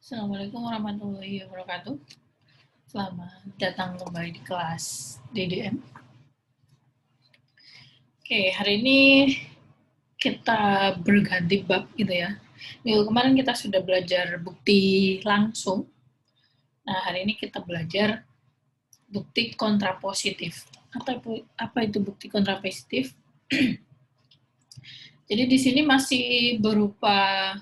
Assalamualaikum warahmatullahi wabarakatuh. Selamat datang kembali di kelas DDM. Oke, hari ini kita berganti bab gitu ya. Minggu kemarin kita sudah belajar bukti langsung. Nah, hari ini kita belajar bukti kontrapositif. Apa itu bukti kontrapositif? Jadi di sini masih berupa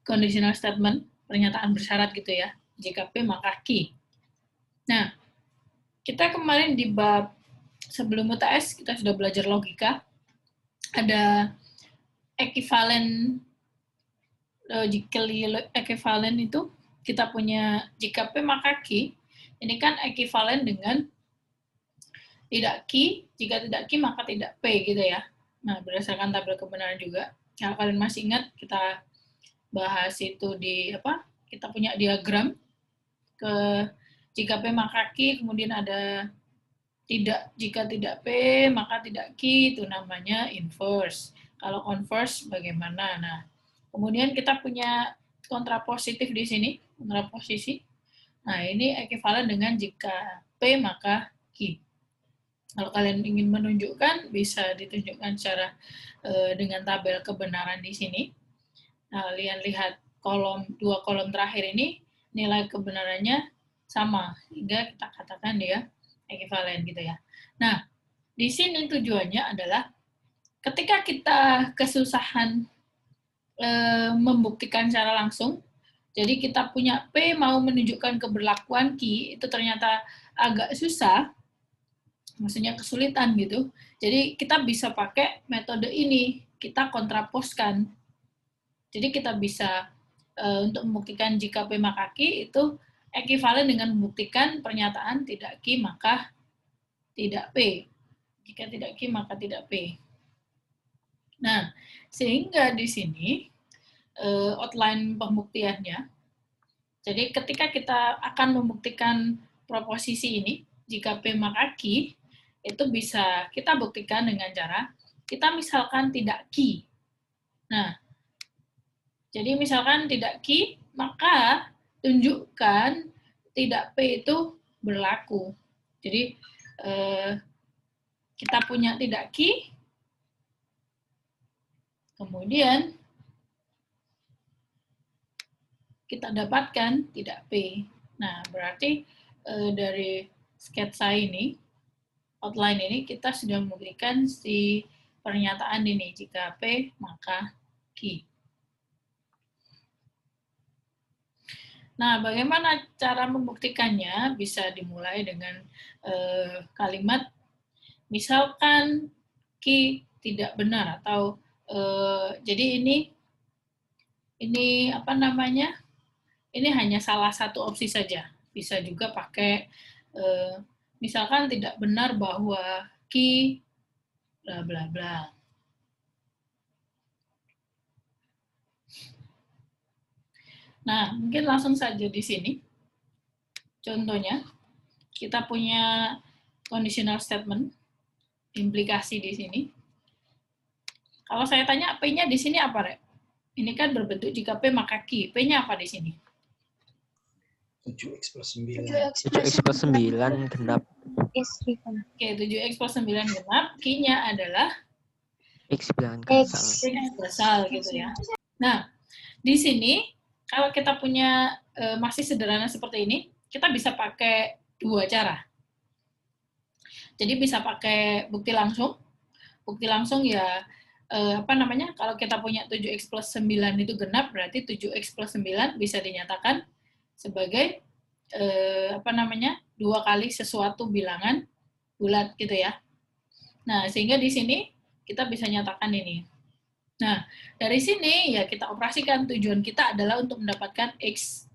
conditional statement, pernyataan bersyarat gitu ya. Jika P maka Q. Nah, kita kemarin di bab sebelum UTS kita sudah belajar logika. Ada ekivalen, logically ekivalen itu kita punya jika P maka Q. Ini kan ekivalen dengan tidak Q, jika tidak Q maka tidak P gitu ya. Nah, berdasarkan tabel kebenaran juga. Kalau kalian masih ingat kita bahas itu di apa? Kita punya diagram ke jika P maka Q, kemudian ada tidak, jika tidak P maka tidak Q, itu namanya inverse. Kalau converse bagaimana? Nah, kemudian kita punya kontrapositif di sini, kontraposisi. Nah, ini ekivalen dengan jika P maka Q. Kalau kalian ingin menunjukkan, bisa ditunjukkan secara dengan tabel kebenaran di sini. Nah, kalian lihat dua kolom terakhir ini, nilai kebenarannya sama, sehingga kita katakan dia ekivalen gitu ya. Nah, di sini tujuannya adalah ketika kita kesusahan membuktikan secara langsung, jadi kita punya P mau menunjukkan keberlakuan Q, itu ternyata agak susah, maksudnya kesulitan gitu. Jadi kita bisa pakai metode ini, kita kontraposkan. Jadi kita bisa untuk membuktikan jika P maka Q itu ekivalen dengan membuktikan pernyataan tidak Q maka tidak P. Jika tidak Q maka tidak P. Nah, sehingga di sini outline pembuktiannya. Jadi ketika kita akan membuktikan proposisi ini, jika P maka Q, itu bisa kita buktikan dengan cara kita misalkan tidak Q. Nah, jadi misalkan tidak Q, maka tunjukkan tidak P itu berlaku. Jadi kita punya tidak Q, kemudian kita dapatkan tidak P. Nah, berarti dari sketsa ini, outline ini, kita sudah memberikan si pernyataan ini, jika P maka Q. Nah, bagaimana cara membuktikannya? Bisa dimulai dengan kalimat, misalkan Q tidak benar, atau jadi ini apa namanya? Ini hanya salah satu opsi saja. Bisa juga pakai misalkan tidak benar bahwa Q bla bla bla. Nah, mungkin langsung saja di sini. Contohnya, kita punya conditional statement, implikasi di sini. Kalau saya tanya P-nya di sini apa, Rek? Ini kan berbentuk jika P maka Q. P-nya apa di sini? 7x plus 9. 7x plus 9 genap. Oke, 7x plus 9 genap. Q-nya adalah X bilangan kasal. X kasal gitu ya. Nah, di sini kalau kita punya masih sederhana seperti ini, kita bisa pakai dua cara. Jadi bisa pakai bukti langsung. Bukti langsung ya apa namanya? Kalau kita punya 7x plus 9 itu genap, berarti 7x plus 9 bisa dinyatakan sebagai apa namanya? 2 kali sesuatu bilangan bulat gitu ya. Nah, sehingga di sini kita bisa nyatakan ini. Nah, dari sini ya kita operasikan, tujuan kita adalah untuk mendapatkan X.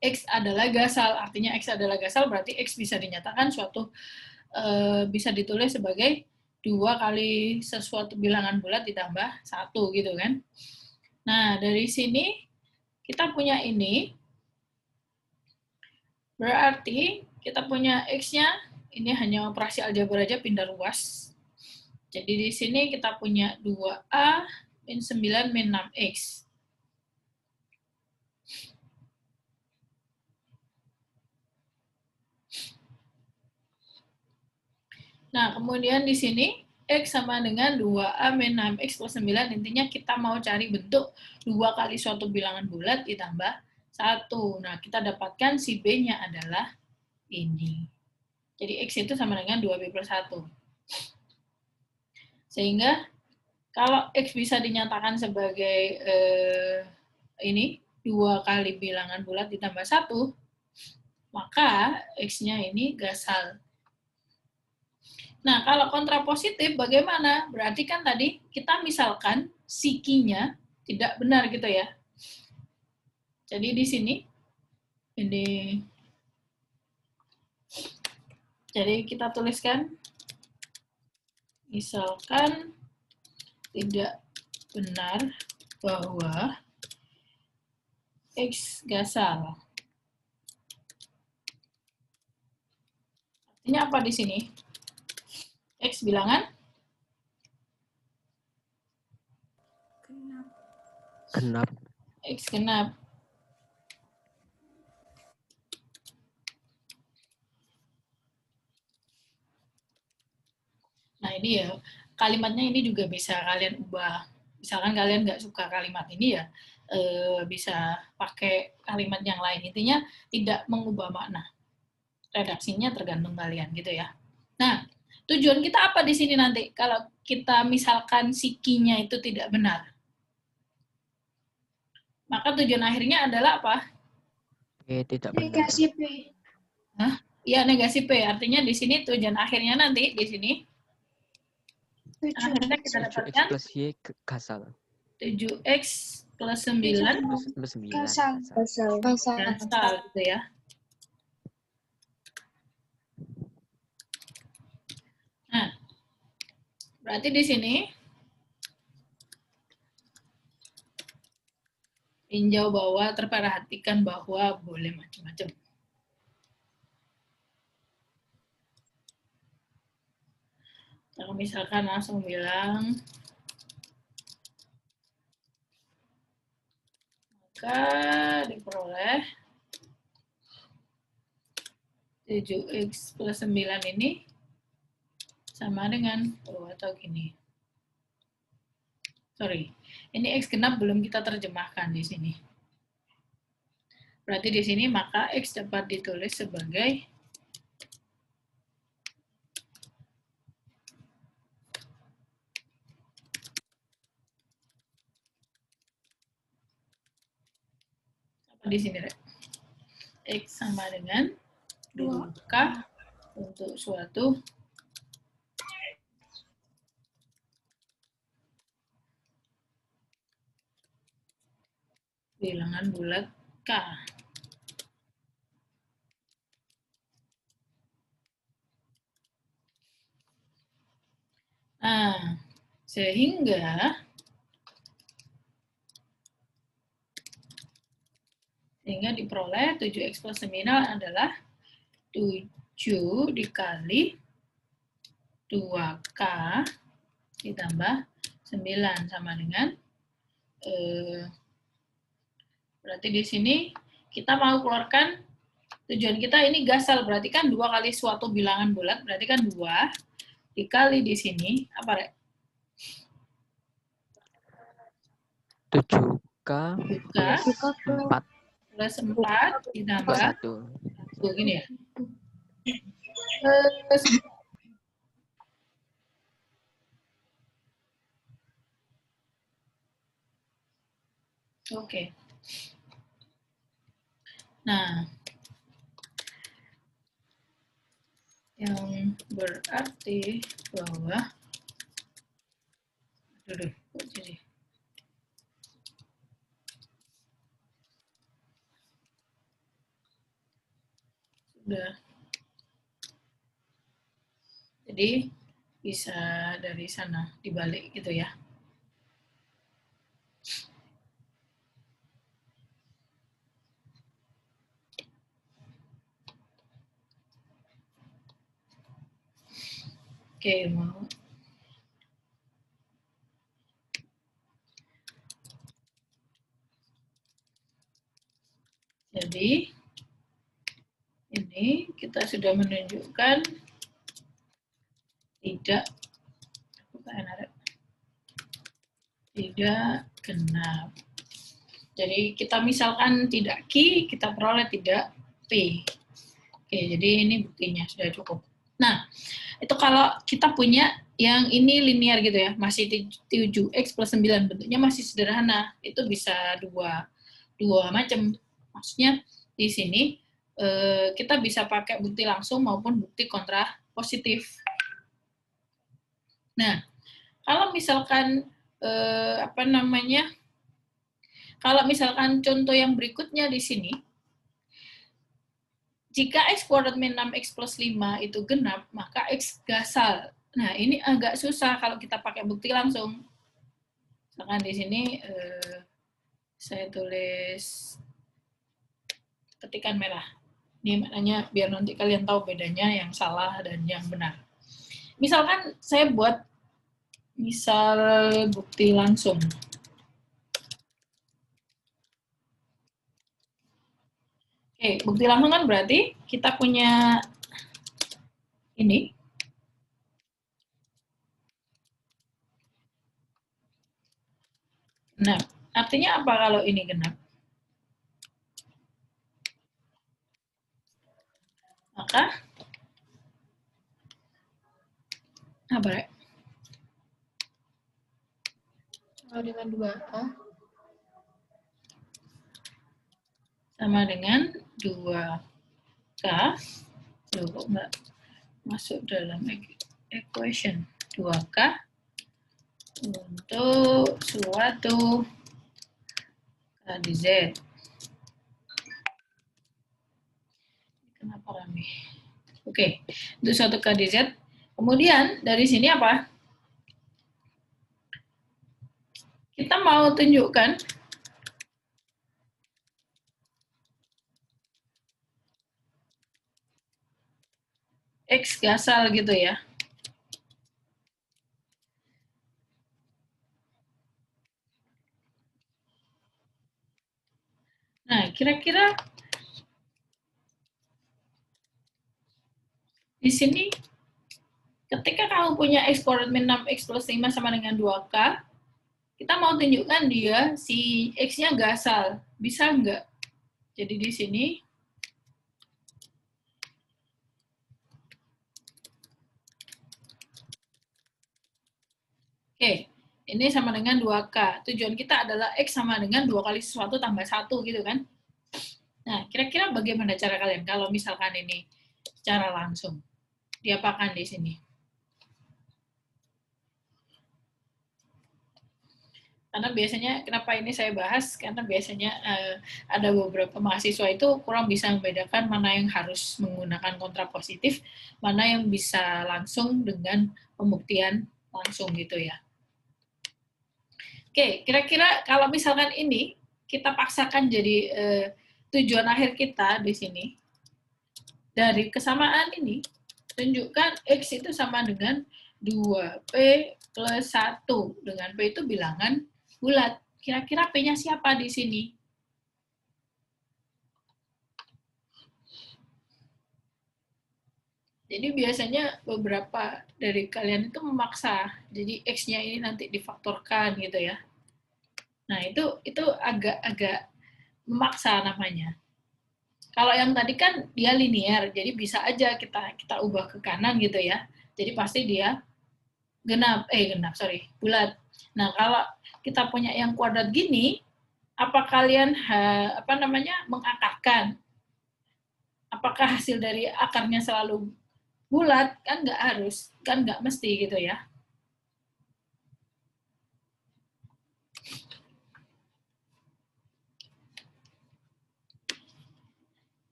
X adalah gasal, artinya X adalah gasal, berarti X bisa dinyatakan suatu, bisa ditulis sebagai 2 kali sesuatu bilangan bulat ditambah 1 gitu kan. Nah, dari sini kita punya ini, berarti kita punya X-nya, ini hanya operasi aljabar aja, pindah luas. Jadi di sini kita punya 2A min 9 min 6X. Nah, kemudian di sini X sama dengan 2A min 6X plus 9. Intinya kita mau cari bentuk 2 kali suatu bilangan bulat ditambah 1. Nah, kita dapatkan si B-nya adalah ini. Jadi X itu sama dengan 2B plus 1. Sehingga kalau X bisa dinyatakan sebagai ini 2 kali bilangan bulat ditambah 1, maka X-nya ini gasal. Nah, kalau kontrapositif bagaimana? Berarti kan tadi kita misalkan si Q-nya tidak benar gitu ya. Jadi di sini, ini, jadi kita tuliskan, misalkan tidak benar bahwa X gasal. Artinya apa di sini? X bilangan? Genap. X genap. Nah ini ya, kalimatnya ini juga bisa kalian ubah. Misalkan kalian nggak suka kalimat ini ya, bisa pakai kalimat yang lain. Intinya tidak mengubah makna. Redaksinya tergantung kalian gitu ya. Nah, tujuan kita apa di sini nanti? Kalau kita misalkan si Q-nya itu tidak benar. Maka tujuan akhirnya adalah apa? Tidak benar. Negasi P. Hah? Iya, negasi P. Artinya di sini tujuan akhirnya nanti di sini akhirnya kita 7X dapatkan plus Y gasal. 7X plus 9 Plus 9 Gasal. gasal. gasal gitu ya. Nah, berarti di sini tinjau bawah terperhatikan bahwa boleh macam-macam. Kalau misalkan langsung bilang, maka diperoleh 7X plus 9 ini sama dengan, atau gini. Sorry, ini X genap belum kita terjemahkan di sini. Berarti di sini maka X dapat ditulis sebagai apa di sini, Rek? X sama dengan 2K untuk suatu bilangan bulat K. Nah, sehingga diperoleh 7X plus 9 adalah 7 dikali 2K ditambah 9 sama dengan berarti di sini kita mau keluarkan tujuan kita ini gasal, berarti kan 2 kali suatu bilangan bulat, berarti kan 2 dikali di sini apa, Rek? 7K plus 4 plus 4 ditambah 1. Gini ya. Oke. Nah, yang berarti bahwa kok jadi sudah. Jadi bisa dari sana dibalik gitu ya. Oke, mau. Jadi ini kita sudah menunjukkan tidak genap. Jadi kita misalkan tidak Q, kita peroleh tidak P. Oke, jadi ini buktinya sudah cukup. Nah, itu kalau kita punya yang ini linear gitu ya, masih 7x plus 9, bentuknya masih sederhana. Itu bisa dua macam. Maksudnya di sini kita bisa pakai bukti langsung maupun bukti kontrapositif. Nah, kalau misalkan kalau misalkan contoh yang berikutnya di sini, jika x kuadrat min 6x plus 5 itu genap, maka x gasal. Nah, ini agak susah kalau kita pakai bukti langsung. Misalkan di sini saya tulis ketikan merah. Ini maknanya biar nanti kalian tahu bedanya yang salah dan yang benar. Misalkan saya buat misal bukti langsung. Oke, bukti langsung kan berarti kita punya ini. Nah, artinya apa kalau ini genap? Maka apa ya? Sama dengan 2A. Sama dengan 2K. Loh, kok nggak masuk dalam equation? 2K untuk suatu K di Z. Kenapa rame? Oke, untuk suatu K di Z. Kemudian dari sini apa? Kita mau tunjukkan X gasal gitu ya. Nah, kira-kira di sini ketika kamu punya X kuadrat min 6X plus 5 sama dengan 2K, kita mau tunjukkan dia si X-nya gasal. Bisa nggak? Jadi di sini oke, ini sama dengan 2K. Tujuan kita adalah X sama dengan 2 kali sesuatu tambah 1 gitu kan. Nah, kira-kira bagaimana cara kalian kalau misalkan ini secara langsung? Diapakan di sini? Karena biasanya, kenapa ini saya bahas, karena biasanya ada beberapa mahasiswa itu kurang bisa membedakan mana yang harus menggunakan kontrapositif, mana yang bisa langsung dengan pembuktian langsung gitu ya. Oke, kira-kira kalau misalkan ini, kita paksakan jadi tujuan akhir kita di sini, dari kesamaan ini, tunjukkan X itu sama dengan 2P plus 1. Dengan P itu bilangan bulat. Kira-kira P-nya siapa di sini? Jadi biasanya beberapa dari kalian itu memaksa. Jadi X-nya ini nanti difaktorkan gitu ya. Nah, itu agak memaksa namanya. Kalau yang tadi kan dia linear, jadi bisa aja kita ubah ke kanan gitu ya. Jadi pasti dia bulat. Nah, kalau kita punya yang kuadrat gini, apa kalian mengakarkan? Apakah hasil dari akarnya selalu bulat? Kan nggak harus, kan nggak mesti gitu ya.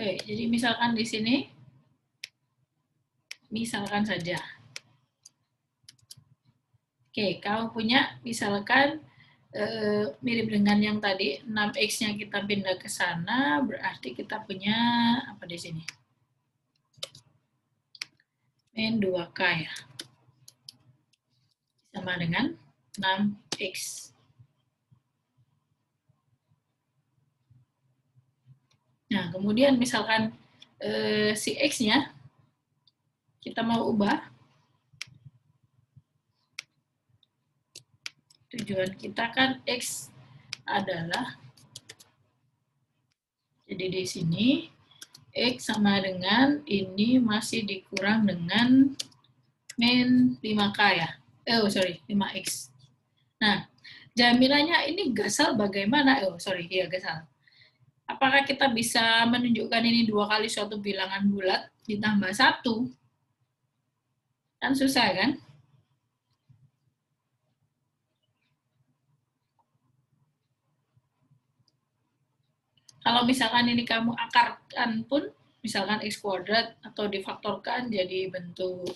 Oke, jadi misalkan di sini, misalkan saja. Oke, kamu punya misalkan mirip dengan yang tadi, 6X-nya kita pindah ke sana, berarti kita punya apa di sini? Min 2K ya. Sama dengan 6X. Nah, kemudian misalkan si X-nya kita mau ubah. Tujuan kita kan X adalah, jadi di sini X sama dengan ini masih dikurang dengan min 5K ya. Sorry, 5X. Nah, jaminannya ini Gasal bagaimana? Iya Gasal. Apakah kita bisa menunjukkan ini 2 kali suatu bilangan bulat ditambah 1? Kan susah kan? Kalau misalkan ini kamu akarkan pun, misalkan X kuadrat atau difaktorkan jadi bentuk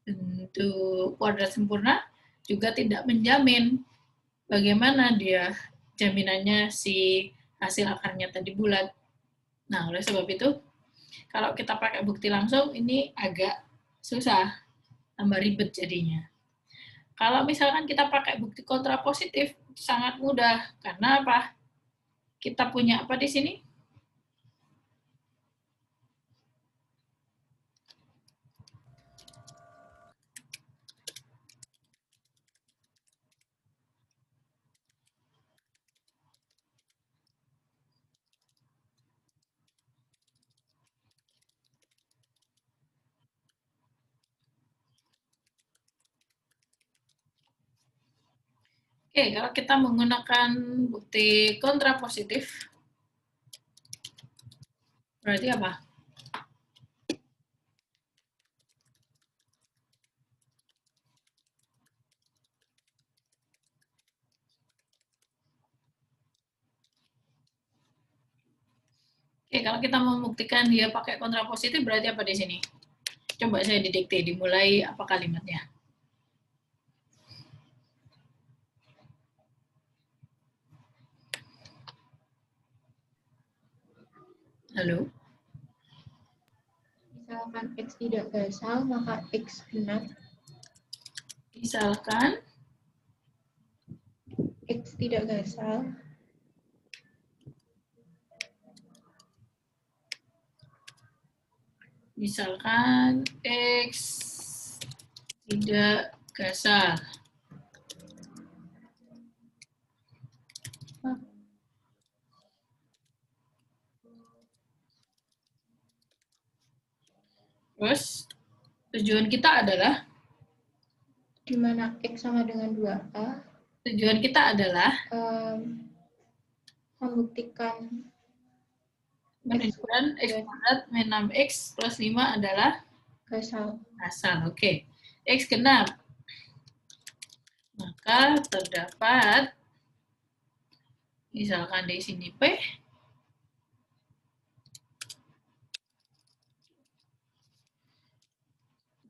bentuk kuadrat sempurna, juga tidak menjamin bagaimana dia jaminannya si hasil akarnya tadi bulat. Nah, oleh sebab itu, kalau kita pakai bukti langsung, ini agak susah, tambah ribet jadinya. Kalau misalkan kita pakai bukti kontrapositif, sangat mudah. Karena apa? Kita punya apa di sini? Oke, kalau kita menggunakan bukti kontrapositif, berarti apa? Oke, kalau kita membuktikan dia pakai kontrapositif, berarti apa di sini? Coba saya didikte, dimulai apa kalimatnya? Halo? Misalkan X tidak gasal, maka X genap. Misalkan X tidak gasal. Misalkan X tidak gasal. Terus, tujuan kita adalah? Di mana X sama dengan 2A. Tujuan kita adalah? Membuktikan Menunjukkan X kuadrat min 6X plus 5 adalah? gasal. Gasal, oke. X genap. Maka terdapat, misalkan di sini P,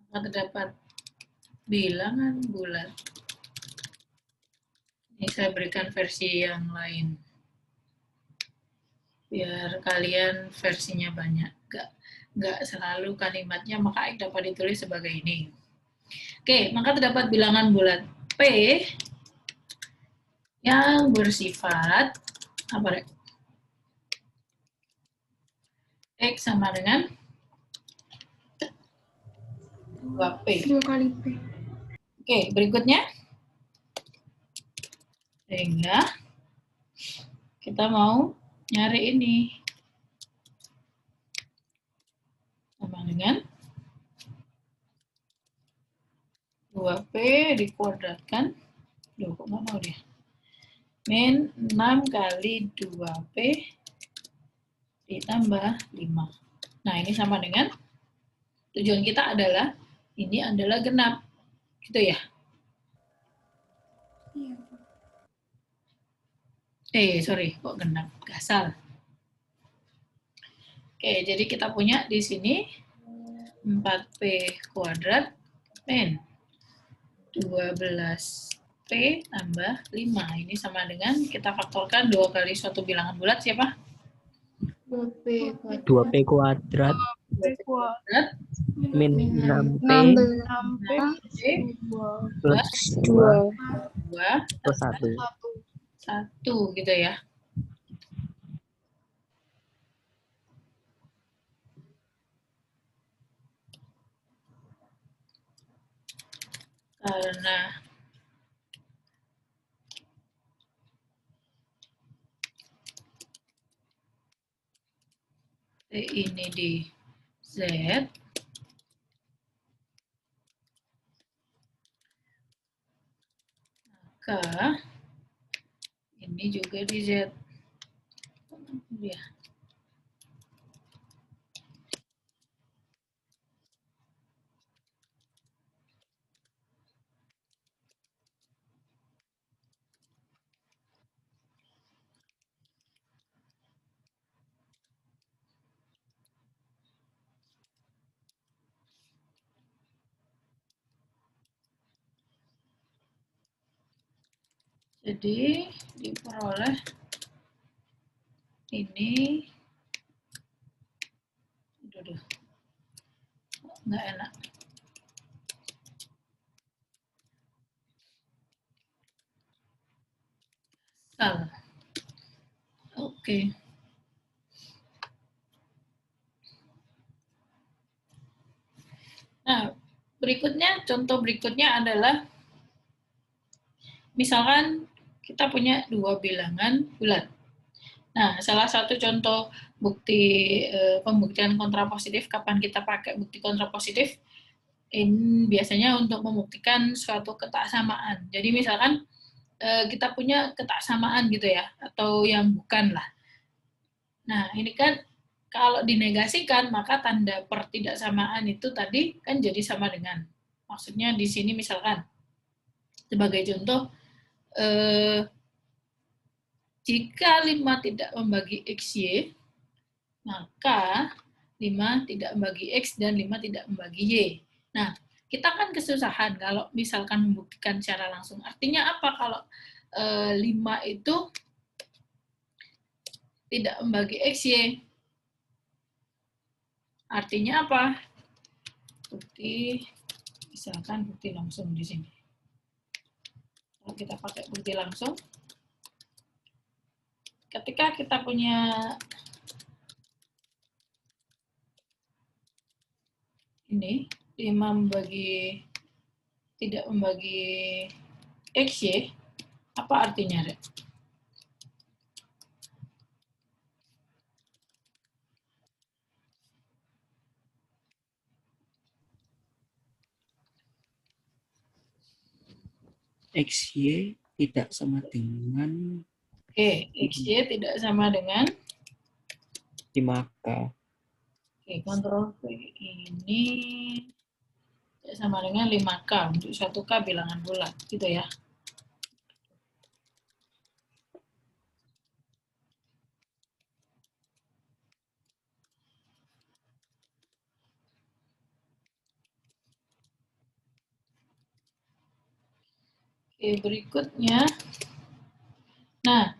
maka terdapat bilangan bulat. Ini saya berikan versi yang lain, biar kalian versinya banyak. Nggak selalu kalimatnya maka X dapat ditulis sebagai ini. Oke, maka terdapat bilangan bulat P yang bersifat apa, Rek? X sama dengan 2P. 2 kali P. Oke, berikutnya. Sehingga kita mau nyari ini. Sama dengan 2P dikuadratkan. Duh, kok nggak mau dia? Min 6 kali 2P ditambah 5. Nah, ini sama dengan, tujuan kita adalah, ini adalah genap. Gitu ya? Iya. Sorry, kok genap? Gasal. Oke, jadi kita punya di sini 4P kuadrat min 12P tambah 5. Ini sama dengan, kita faktorkan 2 kali suatu bilangan bulat, siapa? 2P kuadrat. 2P kuadrat min 6P 6P plus 2 plus 1. 1 gitu ya. Karena T ini di Z, maka ini juga di Z. Ya. Jadi diperoleh ini, aduh, nggak enak. Salah. Oke. Nah, berikutnya, contoh berikutnya adalah misalkan kita punya dua bilangan bulat. Nah, salah satu contoh bukti pembuktian kontrapositif, kapan kita pakai bukti kontrapositif, ini biasanya untuk membuktikan suatu ketaksamaan. Jadi misalkan kita punya ketaksamaan gitu ya, atau yang bukan lah. Nah, ini kan kalau dinegasikan, maka tanda pertidaksamaan itu tadi kan jadi sama dengan. Maksudnya di sini misalkan, sebagai contoh, jika 5 tidak membagi XY, maka 5 tidak membagi X dan 5 tidak membagi Y. Nah, kita kan kesusahan kalau misalkan membuktikan secara langsung. Artinya apa kalau 5 itu tidak membagi XY? Artinya apa? Bukti, misalkan bukti langsung di sini. Kalau kita pakai bukti langsung, ketika kita punya ini 5 tidak membagi XY, apa artinya, Rek? XY tidak sama dengan Oke, XY tidak sama dengan 5K. Oke, kontrol V ini tidak sama dengan 5K untuk 1K bilangan bulat, gitu ya. Oke, berikutnya. Nah,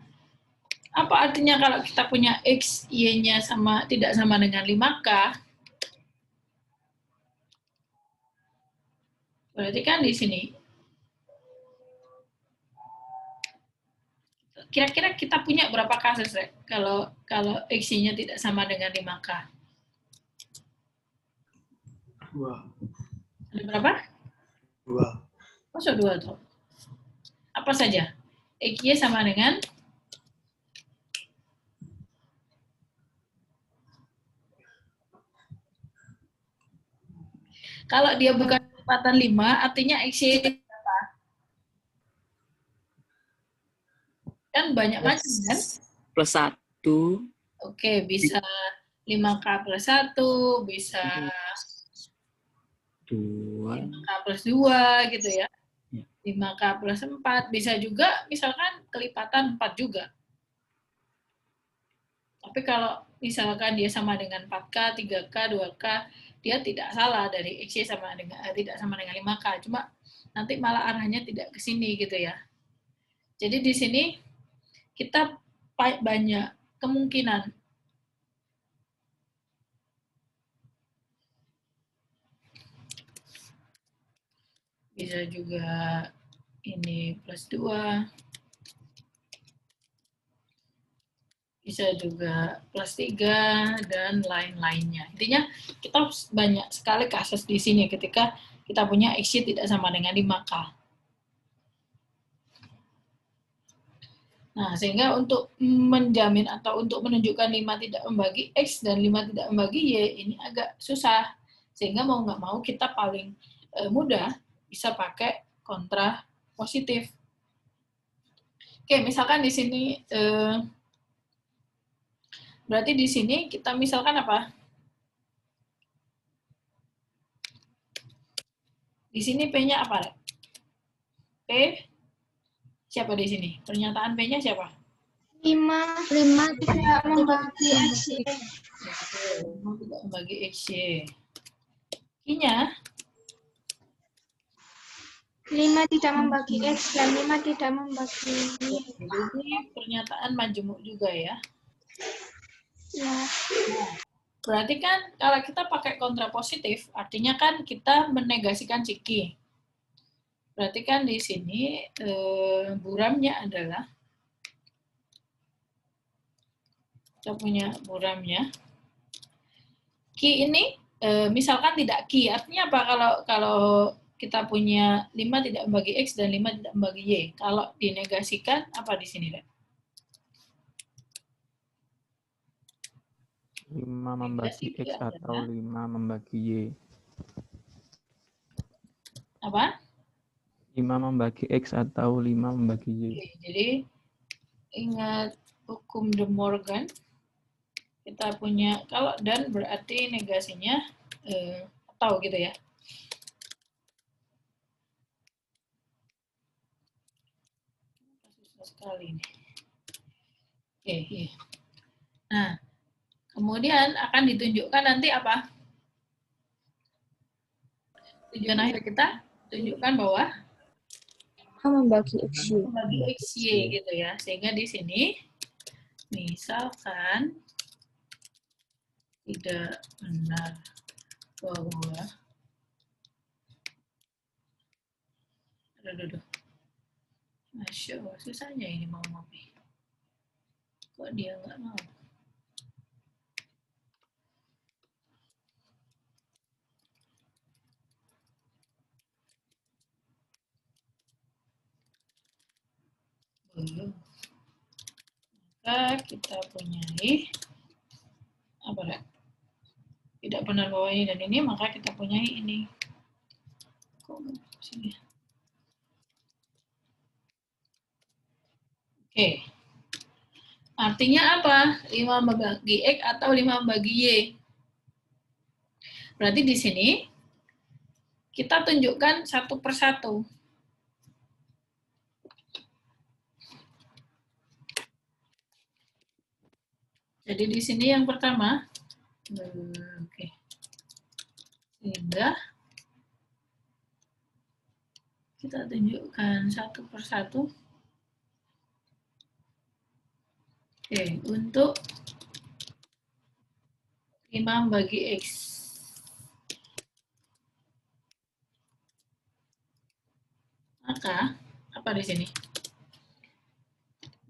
apa artinya kalau kita punya X, Y-nya tidak sama dengan 5K? Berarti kan di sini. Kira-kira kita punya berapa kasus, Rek? Kalau X-nya tidak sama dengan 5K? 2. Ada berapa? 2. Masuk 2 tuh. Apa saja? XY sama dengan kalau dia bukan kelipatan 5, artinya XY berapa? Kan banyak macam kan? Plus 1. Oke, bisa 5K plus 1, bisa 2. 5K plus 2 gitu ya. Ya. 5K plus 4, bisa juga misalkan kelipatan 4 juga. Tapi kalau misalkan dia sama dengan 4K, 3K, 2K, dia tidak salah dari XY tidak sama dengan 5K. Cuma nanti malah arahnya tidak ke sini gitu ya. Jadi di sini kita banyak kemungkinan bisa juga ini plus 2, bisa juga plus 3, dan lain-lainnya. Intinya kita banyak sekali kasus di sini ketika kita punya XY tidak sama dengan 5K. Nah, sehingga untuk menjamin atau untuk menunjukkan 5 tidak membagi X dan 5 tidak membagi Y, ini agak susah. Sehingga mau nggak mau kita paling mudah bisa pakai kontra positif. Oke, misalkan di sini, berarti di sini kita misalkan apa? Di sini P-nya apa? P, siapa di sini? Pernyataan P-nya siapa? 5 tidak membagi XY. 5 tidak membagi XY. Q-nya? 5 tidak membagi X dan 5 tidak membagi Y. Jadi pernyataan majemuk juga ya. Ya. Berarti kan kalau kita pakai kontra positif, artinya kan kita menegasikan si Q. Berarti kan di sini buramnya adalah, kita punya buramnya. Q ini misalkan tidak Q, artinya apa kalau kita punya 5 tidak membagi X dan 5 tidak membagi Y. Kalau dinegasikan, apa di sini, Dek? 5 membagi Negasi X Q atau adalah 5 membagi Y. apa? 5 membagi X atau 5 membagi Y. Oke, jadi ingat hukum De Morgan. Kita punya, kalau dan berarti negasinya atau gitu ya. Susah sekali ini. Oke, iya. Nah, kemudian akan ditunjukkan nanti apa? Tujuan akhir kita tunjukkan bahwa Membagi XY. membagi XY gitu ya. Sehingga di sini misalkan tidak benar bahwa aduh. Masya Allah, susahnya ini mau ngopi. Kok dia nggak mau? Belum. Maka kita punyai apa ya? Tidak benar bahwa ini dan ini, maka kita punyai ini. Kok sini? Oke. Artinya apa? 5 membagi X atau 5 membagi Y. Berarti di sini kita tunjukkan satu persatu. Jadi di sini yang pertama, oke. Sehingga kita tunjukkan satu persatu. Oke, untuk 5 membagi X. Maka, apa di sini?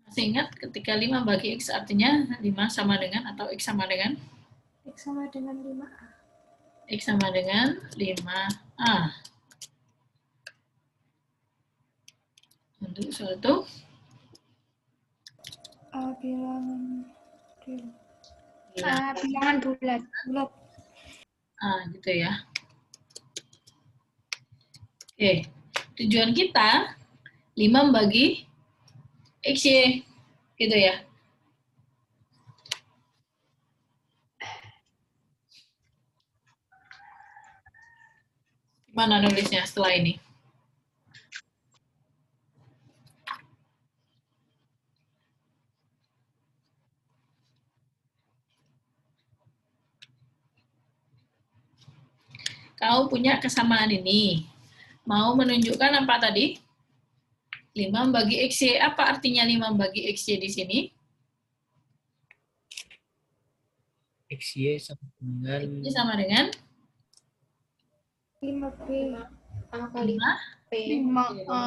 Masih ingat ketika 5 bagi X artinya 5 sama dengan atau X sama dengan? X sama dengan 5A. X sama dengan 5A. Untuk suatu bilangan bulat. Gitu ya. Oke, tujuan kita 5 membagi XY, gitu ya. Gimana nulisnya setelah ini? Kau punya kesamaan ini. Mau menunjukkan apa tadi? 5 membagi XY. Apa artinya 5 membagi XY di sini? XY sama dengan XY sama dengan 5P. 5 P. 5A.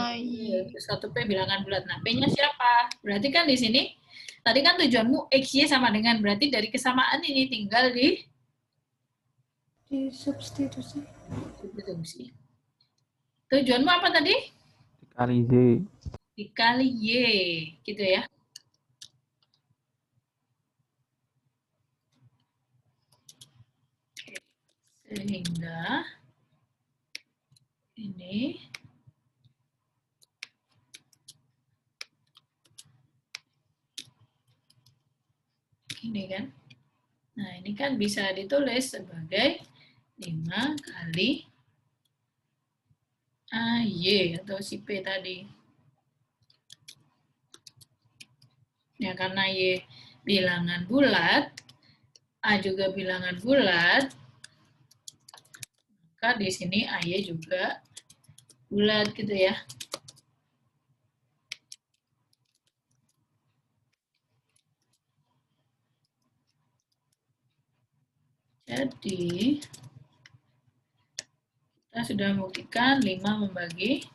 Satu P bilangan bulat. Nah, P-nya siapa? Berarti kan di sini, tadi kan tujuanmu XY sama dengan, berarti dari kesamaan ini tinggal di Disubstitusi. substitusi. Tujuanmu apa tadi? Dikali Z. Dikali Y, gitu ya. Sehingga ini ini kan. Nah, ini kan bisa ditulis sebagai 5 kali AY atau si P tadi. Ya, karena Y bilangan bulat, A juga bilangan bulat, maka di sini AY juga bulat gitu ya. Jadi, kita sudah membuktikan 5 membagi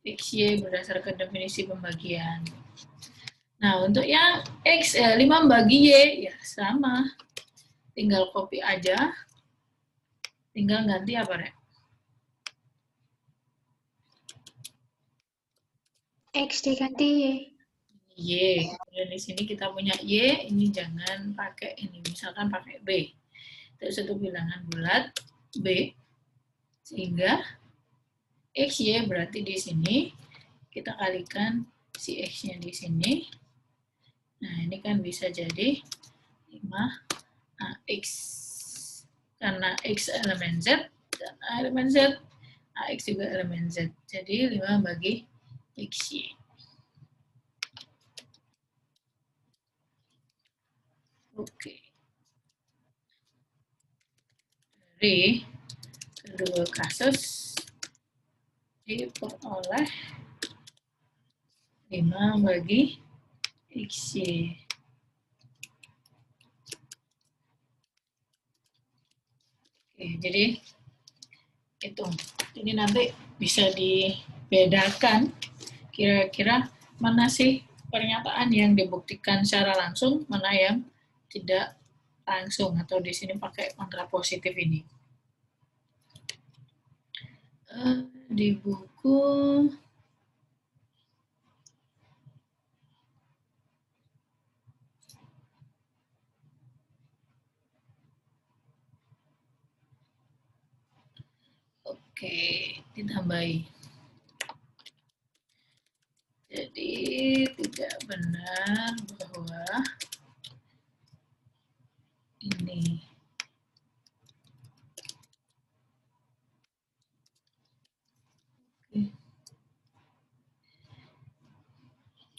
XY berdasarkan definisi pembagian. Nah, untuk yang 5 membagi Y, ya sama. Tinggal copy aja. Tinggal ganti apa, Rek? X diganti Y. Y. Dan di sini kita punya Y, ini jangan pakai ini. Misalkan pakai B. Terus satu bilangan bulat, B. Sehingga XY berarti di sini kita kalikan si X-nya di sini. Nah, ini kan bisa jadi 5AX. Karena X elemen Z, dan A elemen Z, AX juga elemen Z. Jadi 5 bagi XY. Oke. Dari kedua kasus, diperoleh 5 bagi XY. Oke, jadi itu. Jadi nanti bisa dibedakan kira-kira mana sih pernyataan yang dibuktikan secara langsung, mana yang tidak langsung, atau di sini pakai kontrapositif ini. Di buku oke, ditambahi. Jadi tidak benar bahwa ini oke.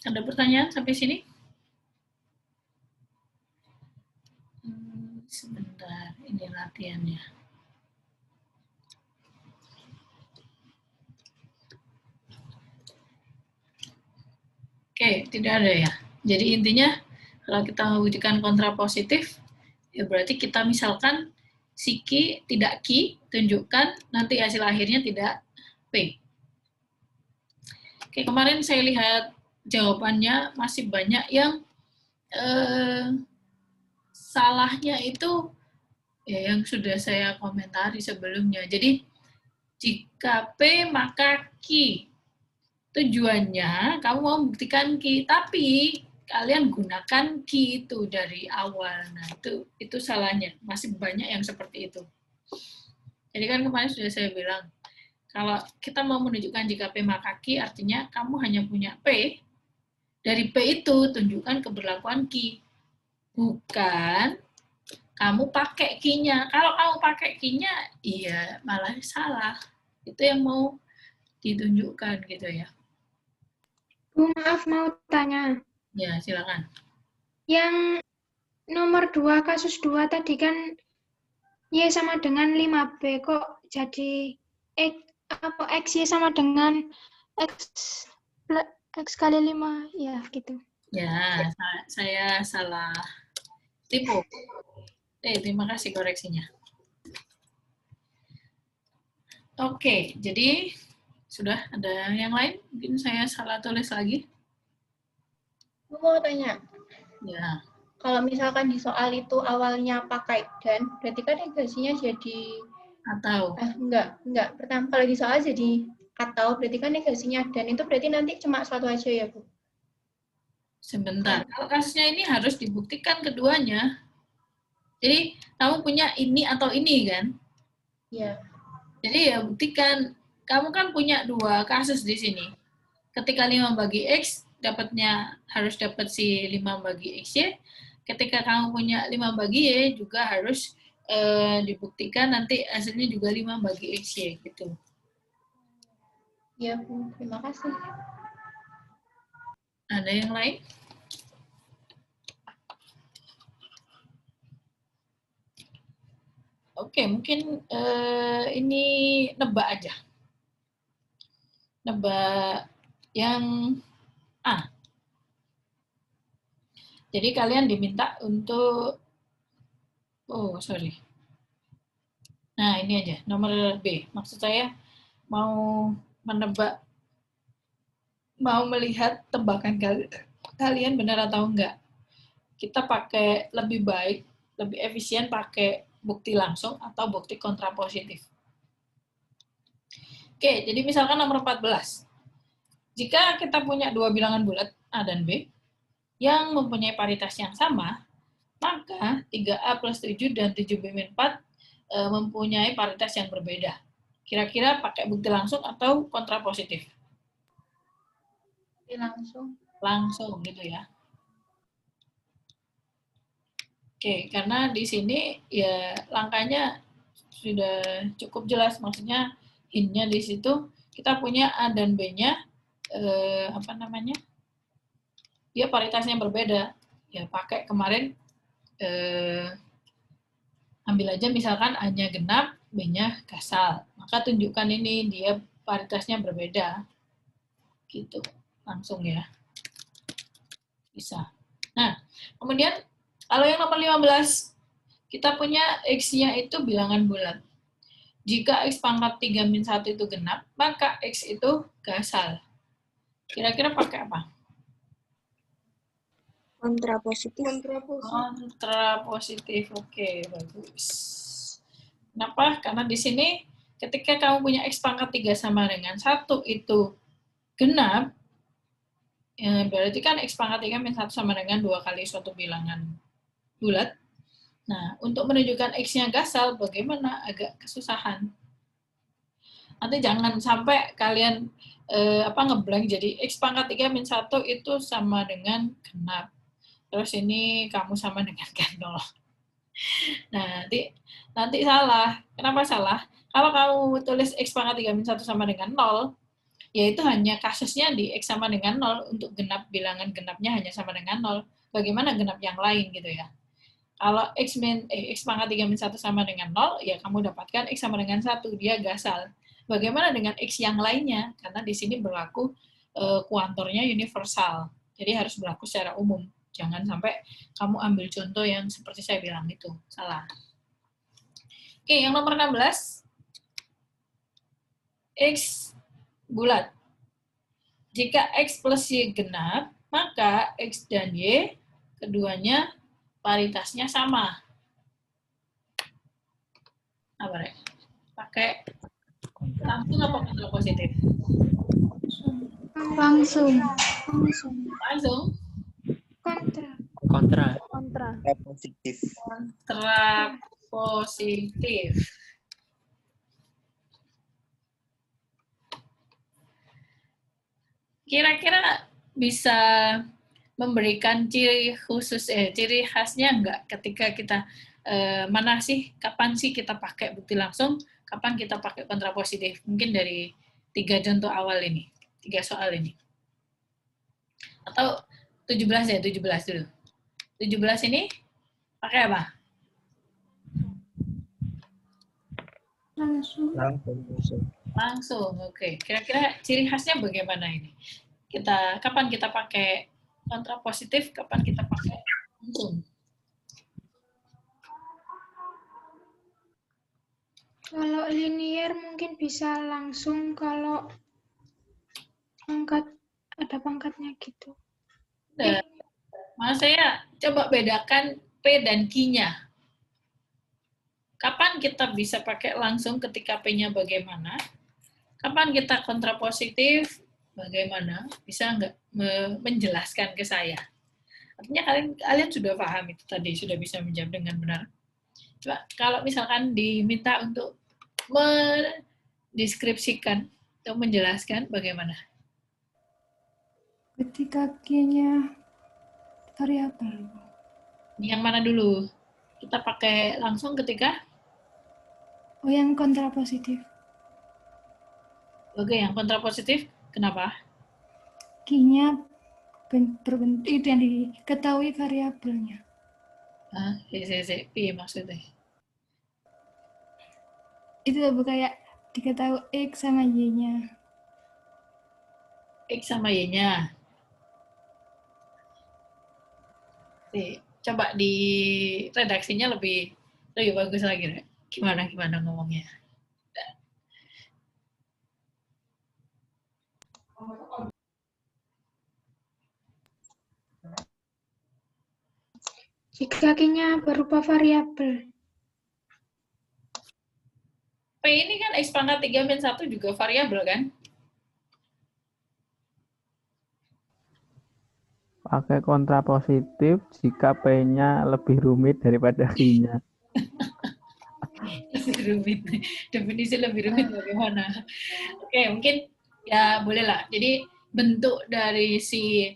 Ada pertanyaan sampai sini? Sebentar, ini latihannya. Oke, tidak ada ya. Jadi intinya kalau kita membuktikan kontrapositif, ya berarti kita misalkan si Q tidak Q, tunjukkan nanti hasil akhirnya tidak P. Oke, kemarin saya lihat jawabannya masih banyak yang salahnya itu ya yang sudah saya komentari sebelumnya. Jadi jika P maka Q. Tujuannya kamu mau membuktikan Q, tapi kalian gunakan Q itu dari awal. Nah, itu salahnya. Masih banyak yang seperti itu. Jadi kan kemarin sudah saya bilang, kalau kita mau menunjukkan jika P maka Q, artinya kamu hanya punya P. Dari P itu tunjukkan keberlakuan Q. Bukan kamu pakai Q-nya. Kalau kamu pakai Q-nya, iya malah salah. Itu yang mau ditunjukkan gitu ya. Bu, maaf mau tanya. Ya, silakan. Yang nomor 2, kasus 2 tadi kan Y sama dengan 5B. Kok jadi X Y sama dengan X kali 5? Ya, gitu. Ya, saya salah tipu. Terima kasih koreksinya. Oke, jadi sudah ada yang lain? Mungkin saya salah tulis lagi. Aku mau tanya, Ya, kalau misalkan di soal itu awalnya pakai dan, berarti kan negasinya jadi Atau. Enggak. Pertama kalau di soal jadi atau berarti kan negasinya dan itu berarti nanti cuma suatu aja ya, Bu? Sebentar. Kalau kasusnya ini harus dibuktikan keduanya. Jadi, kamu punya ini atau ini, kan? Iya. Jadi, ya buktikan. Kamu kan punya 2 kasus di sini. Ketika 5 bagi X, harus dapat si 5 bagi XY. Ketika kamu punya 5 bagi Y, juga harus dibuktikan nanti hasilnya juga 5 bagi XY, gitu. Iya, Bu. Terima kasih. Ada yang lain? Oke, mungkin ini nebak aja. Nebak yang A. Jadi kalian diminta untuk, oh sorry. Nah ini aja, nomor B. Maksud saya mau menebak, mau melihat tebakan kalian benar atau enggak. Kita pakai lebih baik, lebih efisien pakai bukti langsung atau bukti kontrapositif. Oke, jadi misalkan nomor 14. Jika kita punya 2 bilangan bulat, A dan B, yang mempunyai paritas yang sama, maka 3A plus 7 dan 7B-4 mempunyai paritas yang berbeda. Kira-kira pakai bukti langsung atau kontrapositif? Langsung. Langsung gitu ya. Oke, karena di sini ya langkahnya sudah cukup jelas, maksudnya hint-nya di situ kita punya A dan B-nya dia paritasnya berbeda. Ya pakai kemarin ambil aja misalkan A-nya genap, B-nya gasal. Maka tunjukkan ini dia paritasnya berbeda. Gitu. Langsung ya. Bisa. Nah, kemudian kalau yang nomor 15, kita punya X-nya itu bilangan bulat. Jika X pangkat 3 min 1 itu genap, maka X itu gasal. Kira-kira pakai apa? Kontrapositif. Kontrapositif. Oke, bagus. Kenapa? Karena di sini ketika kamu punya X pangkat 3 sama dengan 1 itu genap, ya berarti kan X pangkat 3 min 1 sama dengan 2 kali suatu bilangan bulat. Nah, untuk menunjukkan X-nya gasal, bagaimana? Agak kesusahan. Nanti jangan sampai kalian ngeblank jadi X pangkat 3 min 1 itu sama dengan genap. Terus ini kamu sama dengan 0. Nah, nanti salah. Kenapa salah? Kalau kamu tulis X pangkat 3 min 1 sama dengan 0, yaitu hanya kasusnya di X sama dengan 0, untuk genap bilangan genapnya hanya sama dengan 0. Bagaimana genap yang lain gitu ya? Kalau X pangkat 3 min 1 sama dengan 0, ya kamu dapatkan X sama dengan 1, dia gasal. Bagaimana dengan X yang lainnya? Karena di sini berlaku kuantornya universal. Jadi harus berlaku secara umum. Jangan sampai kamu ambil contoh yang seperti saya bilang itu. Salah. Oke, yang nomor 16. X bulat. Jika X plus Y genap, maka X dan Y keduanya paritasnya sama. Apa, Rek? Pakai langsung apa kontrapositif? Langsung. Langsung. Kontra. Positif. Kontrapositif. Kira-kira bisa memberikan ciri khusus, ciri khasnya enggak ketika kita kapan sih kita pakai bukti langsung, kapan kita pakai kontrapositif? Mungkin dari 3 contoh awal ini, 3 soal ini. Atau 17 dulu. 17 ini pakai apa? Langsung, oke. Kira-kira ciri khasnya bagaimana ini? Kapan kita pakai kontrapositif, kapan kita pakai langsung? Kalau linear mungkin bisa langsung, kalau ada pangkatnya gitu. Mas saya coba bedakan P dan Q-nya. kapan kita bisa pakai langsung ketika P-nya bagaimana, kapan kita kontrapositif, bagaimana, bisa nggak menjelaskan ke saya? Artinya kalian sudah paham itu tadi, sudah bisa menjawab dengan benar. Coba kalau misalkan diminta untuk mendeskripsikan atau menjelaskan bagaimana? Ketika Q-nya variabel. Yang mana dulu? Kita pakai langsung ketika? Oh, yang kontrapositif. Oke, yang kontrapositif, kenapa? Q-nya berbentuk itu yang diketahui variabelnya. Iya maksudnya. Itu kayak diketahui X sama Y-nya. X sama Y-nya. Coba di redaksinya lebih bagus lagi. Gimana ngomongnya? Jika Q-nya berupa variabel. P ini kan X pangkat 3 min 1 juga variabel kan? Pakai kontrapositif jika P-nya lebih rumit daripada Q-nya. Lebih rumit. Definisi lebih rumit bagaimana? Oke, mungkin ya bolehlah. Jadi bentuk dari si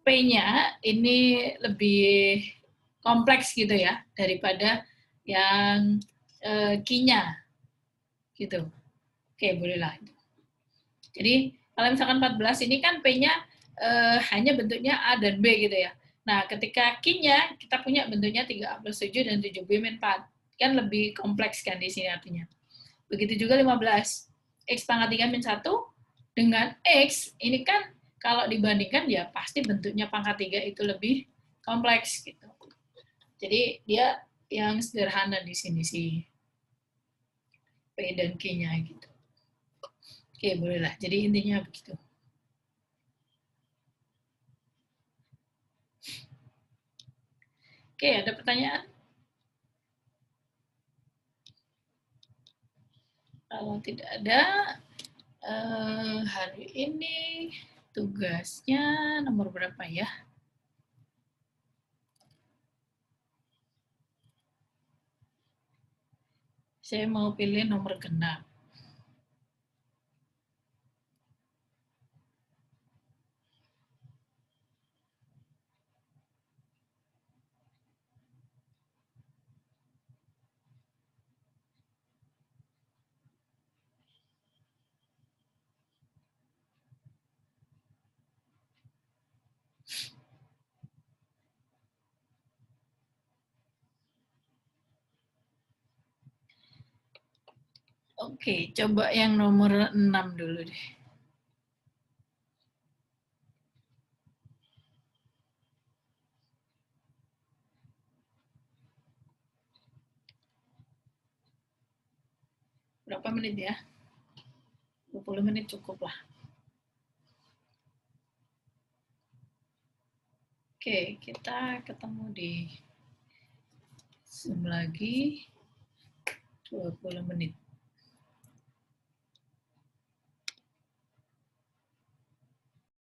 P-nya ini lebih kompleks gitu ya daripada yang Q-nya gitu. Oke, bolehlah. Jadi kalau misalkan 14 ini kan P-nya hanya bentuknya A dan B gitu ya. Nah, ketika Q-nya kita punya bentuknya 3A plus 7 dan 7B min 4. Kan lebih kompleks kan di sini artinya. Begitu juga 15. X pangkat 3 min 1 dengan X, ini kan kalau dibandingkan ya pasti bentuknya pangkat 3 itu lebih kompleks gitu. Jadi dia yang sederhana di sini sih. P dan Q-nya gitu. Oke, bolehlah. Jadi intinya begitu. Oke, ada pertanyaan? Kalau tidak ada, hari ini tugasnya nomor berapa ya? Saya mau pilih nomor genap. Oke, coba yang nomor 6 dulu deh. Berapa menit ya? 20 menit cukup lah. Oke, kita ketemu di Zoom lagi 20 menit.